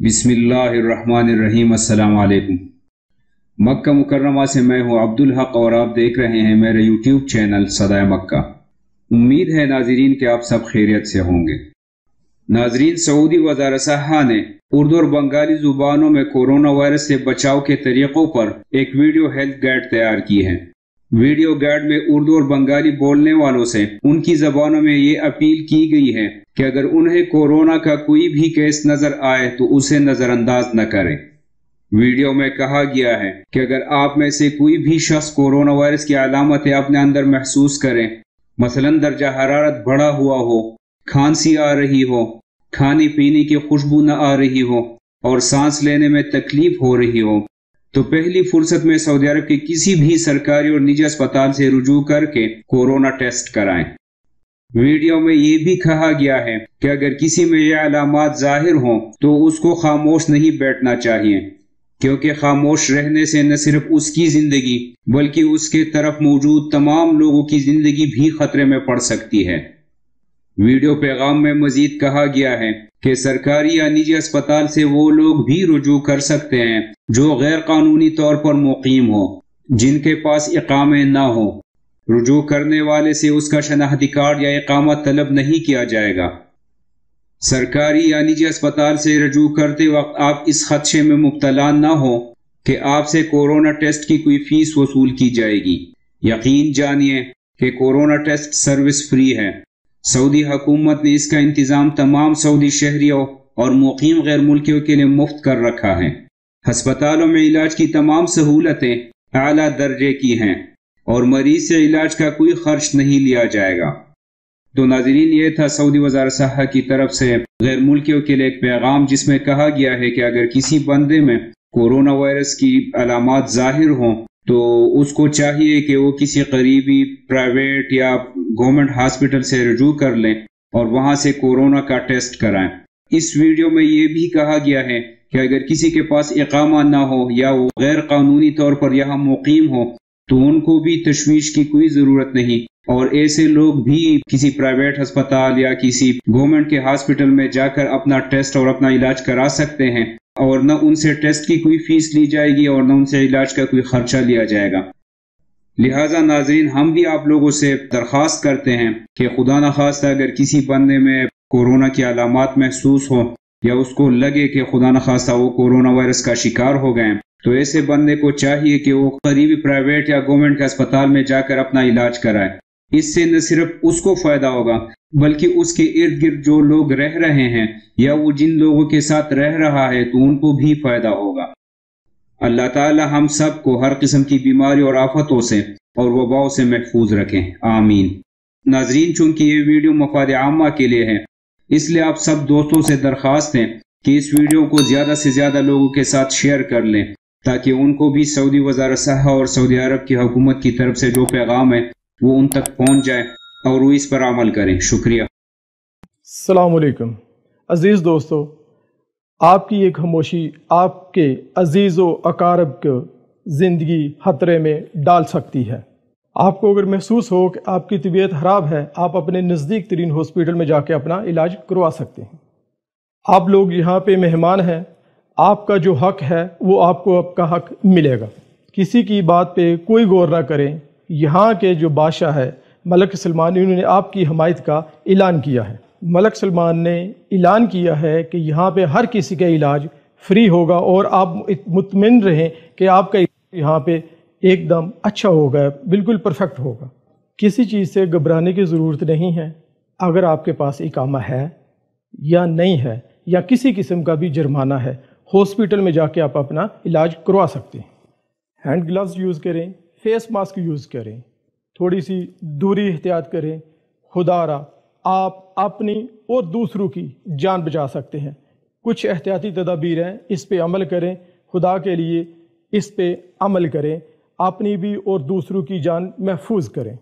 بسم اللہ الرحمن الرحیم۔ السلام علیکم۔ مکہ مکرمہ سے میں ہوں عبدالحق اور آپ دیکھ رہے ہیں میرے یوٹیوب چینل صدائے مکہ۔ امید ہے ناظرین کہ آپ سب خیریت سے ہوں گے۔ ناظرین، سعودی وزارت صحت نے اردو اور بنگالی زبانوں میں کورونا وائرس سے بچاؤ کے طریقوں پر ایک ویڈیو ہیلتھ گائیڈ تیار کی ہے۔ ویڈیو گائیڈ میں اردو اور بنگالی بولنے والوں سے ان کی زبانوں میں یہ اپیل کی گئی ہے کہ اگر انہیں کورونا کا کوئی بھی کیس نظر آئے تو اسے نظر انداز نہ کریں۔ ویڈیو میں کہا گیا ہے کہ اگر آپ میں سے کوئی بھی شخص کورونا وائرس کی علامتیں اپنے اندر محسوس کریں، مثلا درجہ حرارت بڑھا ہوا ہو، کھانسی آ رہی ہو، کھانے پینے کی خوشبو نہ آ رہی ہو اور سانس لینے میں تکلیف ہو رہی ہو، تو پہلی فرصت میں سعودی عرب کے کسی بھی سرکاری اور نجی اسپتال سے رجوع کر کے کورونا ٹیسٹ کرائیں۔ ویڈیو میں یہ بھی کہا گیا ہے کہ اگر کسی میں یہ علامات ظاہر ہوں تو اس کو خاموش نہیں بیٹھنا چاہیے، کیونکہ خاموش رہنے سے نہ صرف اس کی زندگی بلکہ اس کے طرف موجود تمام لوگوں کی زندگی بھی خطرے میں پڑ سکتی ہے۔ ویڈیو پیغام میں مزید کہا گیا ہے کہ سرکاری یا نجی اسپتال سے وہ لوگ بھی رجوع کر سکتے ہیں جو غیر قانونی طور پر مقیم ہوں، جن کے پاس اقامے نہ ہوں۔ رجوع کرنے والے سے اس کا شناختی کارڈ یا اقامت طلب نہیں کیا جائے گا۔ سرکاری یا نجی اسپتال سے رجوع کرتے وقت آپ اس خدشے میں مبتلا نہ ہو کہ آپ سے کورونا ٹیسٹ کی کوئی فیس وصول کی جائے گی۔ یقین جانیے کہ کورونا ٹیسٹ سروس فری ہے۔ سعودی حکومت نے اس کا انتظام تمام سعودی شہریوں اور مقیم غیر ملکیوں کے لیے مفت کر رکھا ہے۔ ہسپتالوں میں علاج کی تمام سہولتیں اعلیٰ درجے کی ہیں اور مریض سے علاج کا کوئی خرچ نہیں لیا جائے گا۔ تو ناظرین، یہ تھا سعودی وزارت صحت کی طرف سے غیر ملکیوں کے لیے ایک پیغام، جس میں کہا گیا ہے کہ اگر کسی بندے میں کورونا وائرس کی علامات ظاہر ہوں تو اس کو چاہیے کہ وہ کسی قریبی پرائیویٹ یا گورنمنٹ ہاسپٹل سے رجوع کر لیں اور وہاں سے کورونا کا ٹیسٹ کرائیں۔ اس ویڈیو میں یہ بھی کہا گیا ہے کہ اگر کسی کے پاس اقامہ نہ ہو یا وہ غیر قانونی طور پر یہاں مقیم ہو تو ان کو بھی تشویش کی کوئی ضرورت نہیں، اور ایسے لوگ بھی کسی پرائیویٹ ہسپتال یا کسی گورنمنٹ کے ہاسپٹل میں جا کر اپنا ٹیسٹ اور اپنا علاج کرا سکتے ہیں، اور نہ ان سے ٹیسٹ کی کوئی فیس لی جائے گی اور نہ ان سے علاج کا کوئی خرچہ لیا جائے گا۔ لہٰذا ناظرین، ہم بھی آپ لوگوں سے درخواست کرتے ہیں کہ خدا نخواستہ اگر کسی بندے میں کورونا کی علامات محسوس ہوں یا اس کو لگے کہ خدا نخواستہ وہ کورونا وائرس کا شکار ہو گئے، تو ایسے بندے کو چاہیے کہ وہ قریبی پرائیویٹ یا گورنمنٹ کے اسپتال میں جا کر اپنا علاج کرائے۔ اس سے نہ صرف اس کو فائدہ ہوگا بلکہ اس کے ارد گرد جو لوگ رہ رہے ہیں یا وہ جن لوگوں کے ساتھ رہ رہا ہے تو ان کو بھی فائدہ ہوگا۔ اللہ تعالی ہم سب کو ہر قسم کی بیماری اور آفتوں سے اور وباؤں سے محفوظ رکھیں، آمین۔ ناظرین، چونکہ یہ ویڈیو مفاد عامہ کے لیے ہے، اس لیے آپ سب دوستوں سے درخواست ہے کہ اس ویڈیو کو زیادہ سے زیادہ لوگوں کے ساتھ شیئر کر لیں تاکہ ان کو بھی سعودی وزارت صحت اور سعودی عرب کی حکومت کی طرف سے جو پیغام ہے وہ ان تک پہنچ جائے اور وہ اس پر عمل کریں۔ شکریہ۔ السلام علیکم عزیز دوستو، آپ کی ایک خاموشی آپ کے عزیز و اقارب کو زندگی خطرے میں ڈال سکتی ہے۔ آپ کو اگر محسوس ہو کہ آپ کی طبیعت خراب ہے، آپ اپنے نزدیک ترین ہاسپٹل میں جا کے اپنا علاج کروا سکتے ہیں۔ آپ لوگ یہاں پہ مہمان ہیں، آپ کا جو حق ہے وہ آپ کو آپ کا حق ملے گا۔ کسی کی بات پہ کوئی غور نہ کریں۔ یہاں کے جو بادشاہ ہے ملک سلمان، انہوں نے آپ کی حمایت کا اعلان کیا ہے۔ ملک سلمان نے اعلان کیا ہے کہ یہاں پہ ہر کسی کا علاج فری ہوگا، اور آپ مطمئن رہیں کہ آپ کا یہاں پہ ایک دم اچھا ہوگا، بالکل پرفیکٹ ہوگا۔ کسی چیز سے گھبرانے کی ضرورت نہیں ہے۔ اگر آپ کے پاس اقامہ ہے یا نہیں ہے یا کسی قسم کا بھی جرمانہ ہے، ہاسپٹل میں جا کے آپ اپنا علاج کروا سکتے ہیں۔ ہینڈ گلوز یوز کریں، فیس ماسک یوز کریں، تھوڑی سی دوری احتیاط کریں۔ خدا را آپ اپنی اور دوسروں کی جان بچا سکتے ہیں۔ کچھ احتیاطی تدابیر ہیں، اس پہ عمل کریں۔ خدا کے لیے اس پہ عمل کریں، اپنی بھی اور دوسروں کی جان محفوظ کریں۔